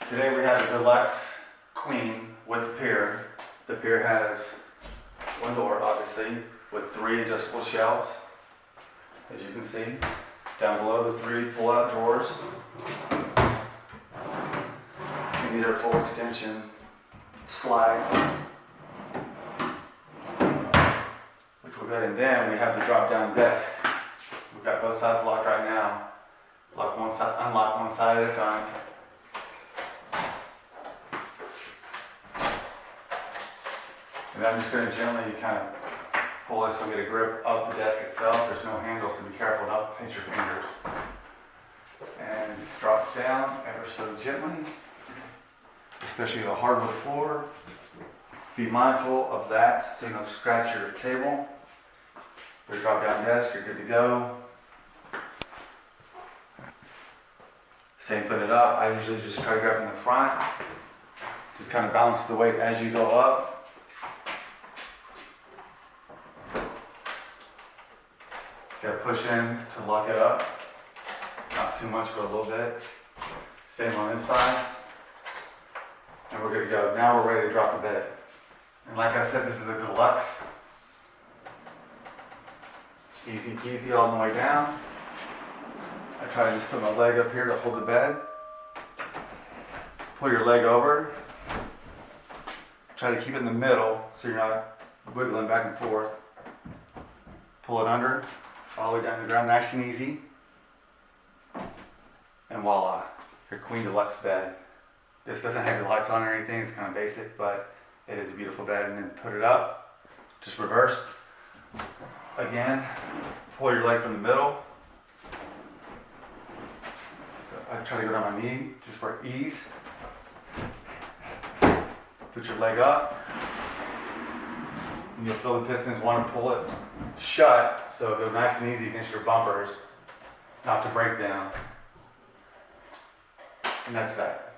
Today we have a Deluxe Queen with the pier. The pier has one door, obviously, with 3 adjustable shelves. As you can see, down below the 3 pull-out drawers. And these are full extension slides, which we'll go ahead, and then we have the drop-down desk. We've got both sides locked right now. Lock one side, unlock one side at a time. And I'm just going to gently kind of pull this so we get a grip of the desk itself. There's no handle, so be careful not to pinch your fingers. And it drops down ever so gently, especially with a hardwood floor. Be mindful of that so you don't scratch your table. Your drop down desk, you're good to go. Same, put it up. I usually just try to grab in the front. Just kind of balance the weight as you go up. Got to push in to lock it up. Not too much, but a little bit. Same on this side. And we're good to go. Now we're ready to drop the bed. And like I said, this is a Deluxe. Easy peasy all the way down. I try to just put my leg up here to hold the bed. Pull your leg over. Try to keep it in the middle so you're not wiggling back and forth. Pull it under, all the way down to the ground, nice and easy. And voila, your Queen Deluxe bed. This doesn't have the lights on or anything, it's kind of basic, but it is a beautiful bed. And then put it up, just reverse. Again, pull your leg from the middle. I try to go down my knee just for ease. Put your leg up. And you'll feel the pistons want to pull it shut, so go nice and easy against your bumpers, not to break down. And that's that.